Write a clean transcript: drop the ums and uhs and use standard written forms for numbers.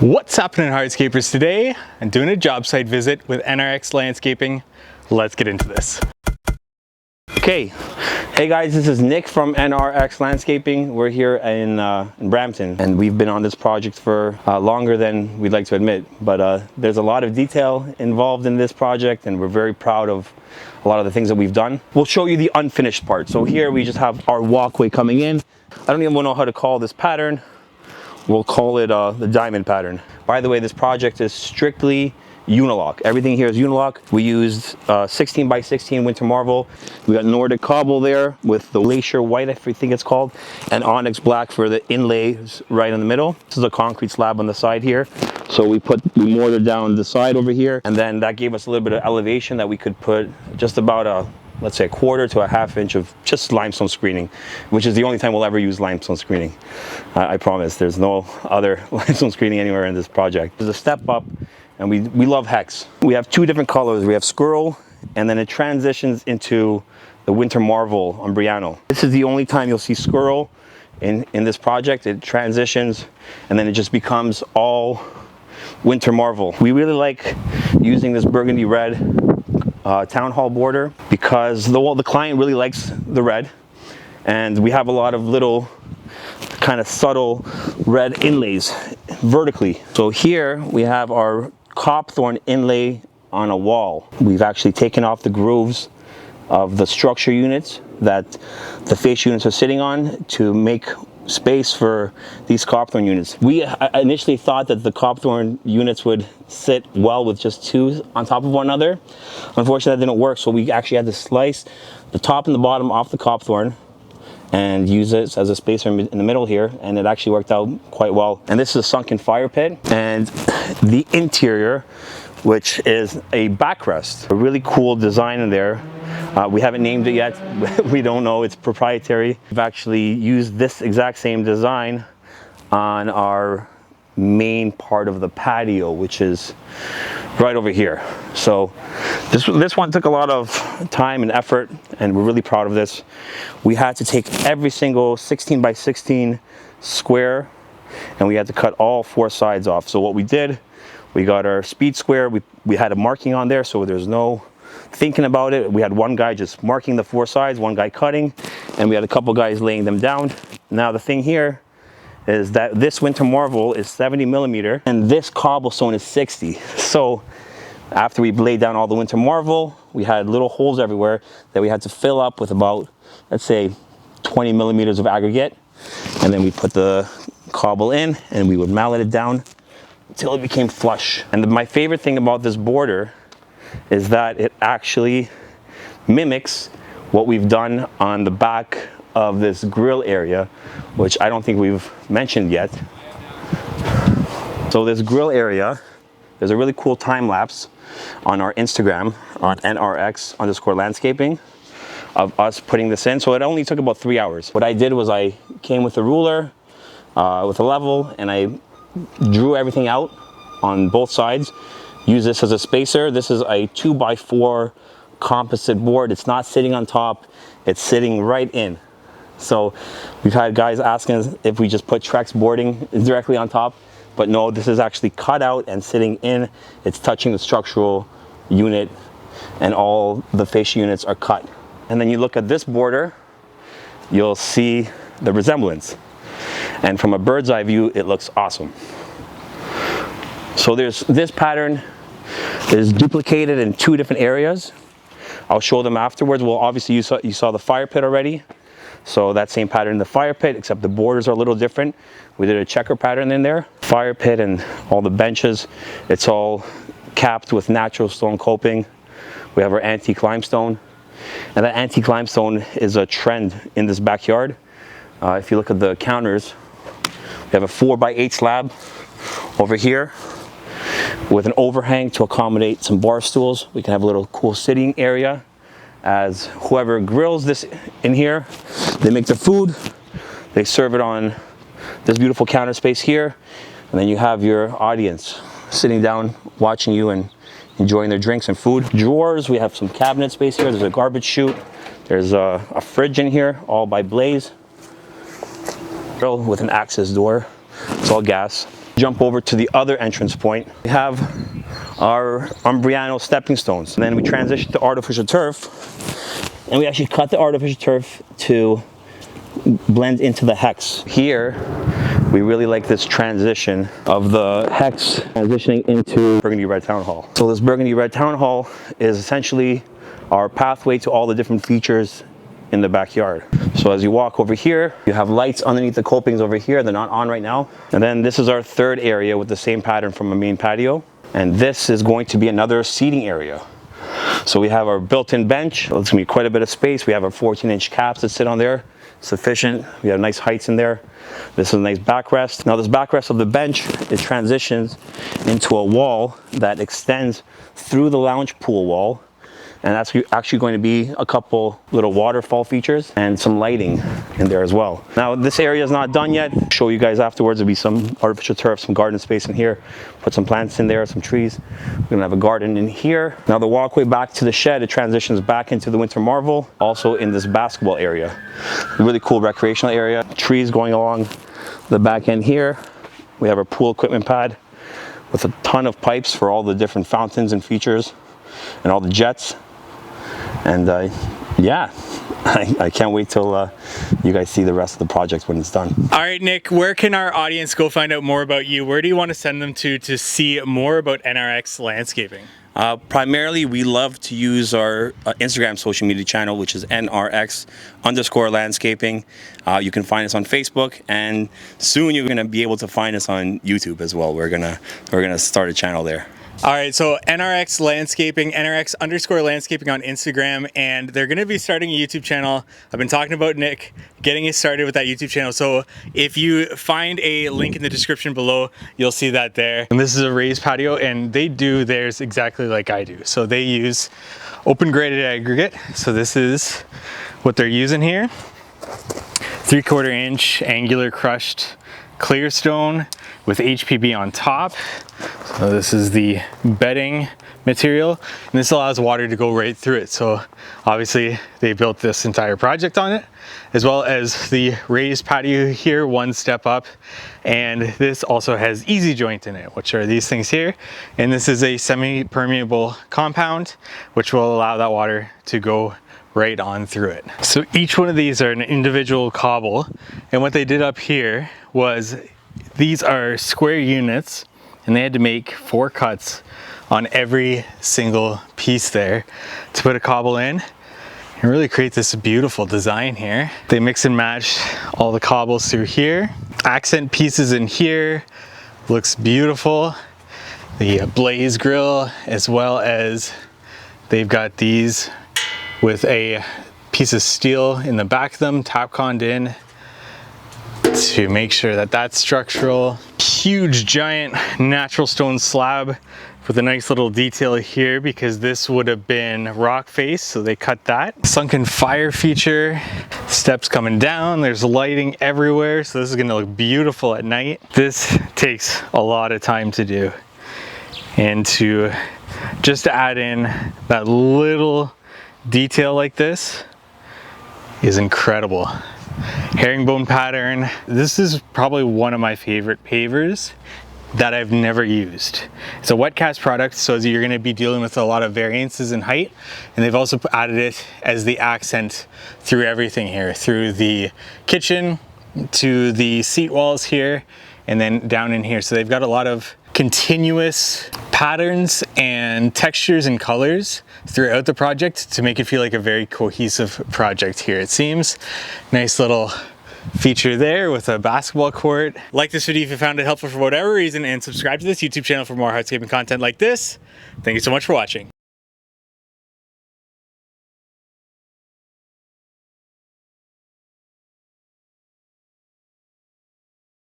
What's happening, Hardscapers? Today I'm doing a job site visit with NRX Landscaping. Let's get into this. Okay, hey guys, this is Nick from NRX Landscaping. We're here in Brampton, and we've been on this project for longer than we'd like to admit, but there's a lot of detail involved in this project, and we're very proud of a lot of the things that we've done. We'll show you the unfinished part. So here we just have our walkway coming in. I don't even know how to call this pattern. We'll call it the diamond pattern. By the way, this project is strictly unilock. Everything here is unilock. We used 16 by 16 winter marble. We got Nordic cobble there with the glacier white, I think it's called, and onyx black for the inlays right in the middle. This is a concrete slab on the side here. So we mortared down the side over here, and then that gave us a little bit of elevation that we could put just about let's say a quarter to a half inch of just limestone screening, which is the only time we'll ever use limestone screening. I promise, there's no other limestone screening anywhere in this project. There's a step up, and we love hex. We have two different colors. We have squirrel, and then it transitions into the winter marvel umbriano. This is the only time you'll see squirrel in this project. It transitions, and then it just becomes all winter marvel. We really like using this burgundy red town hall border because the client really likes the red, and we have a lot of little kind of subtle red inlays vertically. So here we have our copthorn inlay on a wall. We've actually taken off the grooves of the structure units that the face units are sitting on to make space for these copthorn units. We initially thought that the copthorn units would sit well with just two on top of one another. Unfortunately, that didn't work, so we actually had to slice the top and the bottom off the copthorn and use it as a spacer in the middle here, and it actually worked out quite well. And this is a sunken fire pit, and the interior, which is a backrest. A really cool design in there. We haven't named it yet. We don't know, it's proprietary. We've actually used this exact same design on our main part of the patio, which is right over here. So this one took a lot of time and effort, and we're really proud of this. We had to take every single 16 by 16 square, and we had to cut all four sides off. So what we did, we got our speed square, we had a marking on there, so there's no thinking about it. We had one guy just marking the four sides, one guy cutting, and we had a couple guys laying them down. Now the thing here is that this winter marvel is 70 millimeter and this cobblestone is 60. So after we laid down all the winter marvel, we had little holes everywhere that we had to fill up with about, let's say, 20 millimeters of aggregate. And then we put the cobble in and we would mallet it down until it became flush. And my favorite thing about this border is that it actually mimics what we've done on the back of this grill area, which I don't think we've mentioned yet. So this grill area, there's a really cool time lapse on our Instagram on NRX_landscaping of us putting this in. So it only took about 3 hours. What I did was I came with a ruler, with a level, and I drew everything out on both sides. Use this as a spacer. This is a 2x4 composite board. It's not sitting on top, it's sitting right in. So we've had guys asking us if we just put Trex boarding directly on top, but no, this is actually cut out and sitting in. It's touching the structural unit, and all the fascia units are cut. And then you look at this border, you'll see the resemblance. And from a bird's eye view, it looks awesome. So there's this pattern is duplicated in two different areas. I'll show them afterwards. Well, obviously you saw the fire pit already. So that same pattern in the fire pit, except the borders are a little different. We did a checker pattern in there. Fire pit and all the benches, it's all capped with natural stone coping. We have our antique limestone. And that antique limestone is a trend in this backyard. If you look at the counters, we have a 4x8 slab over here with an overhang to accommodate some bar stools. We can have a little cool sitting area as whoever grills this in here, they make their food, they serve it on this beautiful counter space here, and then you have your audience sitting down watching you and enjoying their drinks and food. Drawers, we have some cabinet space here. There's a garbage chute. There's a fridge in here, all by Blaze. With an access door. It's all gas. Jump over to the other entrance point. We have our Umbriano stepping stones. And then we transition to artificial turf. And we actually cut the artificial turf to blend into the hex. Here, we really like this transition of the hex transitioning into Burgundy Red Town Hall. So this Burgundy Red Town Hall is essentially our pathway to all the different features in the backyard. So as you walk over here, you have lights underneath the copings over here. They're not on right now. And then this is our third area with the same pattern from a main patio. And this is going to be another seating area. So we have our built-in bench. It's gonna be quite a bit of space. We have our 14-inch caps that sit on there. Sufficient. We have nice heights in there. This is a nice backrest. Now this backrest of the bench, it transitions into a wall that extends through the lounge pool wall. And that's actually going to be a couple little waterfall features and some lighting in there as well. Now this area is not done yet. I'll show you guys afterwards. There'll be some artificial turf, some garden space in here. Put some plants in there, some trees. We're gonna have a garden in here. Now the walkway back to the shed, it transitions back into the Winter Marvel, also in this basketball area. A really cool recreational area. Trees going along the back end here. We have our pool equipment pad with a ton of pipes for all the different fountains and features and all the jets. And yeah, I can't wait till you guys see the rest of the project when it's done. All right, Nick, where can our audience go find out more about you? Where do you want to send them to see more about NRX Landscaping? Primarily, we love to use our Instagram social media channel, which is NRX_landscaping. You can find us on Facebook, and soon you're going to be able to find us on YouTube as well. We're gonna start a channel there. All right, so NRX Landscaping, NRX_landscaping on Instagram, and they're going to be starting a YouTube channel. I've been talking about Nick getting it started with that YouTube channel. So if you find a link in the description below, you'll see that there. And this is a raised patio, and they do theirs exactly like I do. So they use open graded aggregate. So this is what they're using here. 3/4 inch angular crushed clear stone with HPB on top. So this is the bedding material, and this allows water to go right through it. So obviously they built this entire project on it, as well as the raised patio here, one step up. And this also has easy joint in it, which are these things here. And this is a semi-permeable compound, which will allow that water to go right on through it. So each one of these are an individual cobble, and what they did up here was these are square units, and they had to make 4 cuts on every single piece there to put a cobble in and really create this beautiful design here. They mix and match all the cobbles through here. Accent pieces in here, looks beautiful. The blaze grill, as well as they've got these with a piece of steel in the back of them, Tapconned in to make sure that that's structural. Huge giant natural stone slab with a nice little detail here, because this would have been rock face, so they cut that. Sunken fire feature, steps coming down, there's lighting everywhere, so this is gonna look beautiful at night. This takes a lot of time to do, and to just add in that little detail like this is incredible. Herringbone pattern. This is probably one of my favorite pavers that I've never used. It's a wet cast product, so you're going to be dealing with a lot of variances in height, and they've also added it as the accent through everything here, through the kitchen to the seat walls here, and then down in here. So they've got a lot of continuous patterns and textures and colors throughout the project to make it feel like a very cohesive project here, it seems. Nice little feature there with a basketball court. Like this video if you found it helpful for whatever reason, and subscribe to this YouTube channel for more hardscaping content like this. Thank you so much for watching.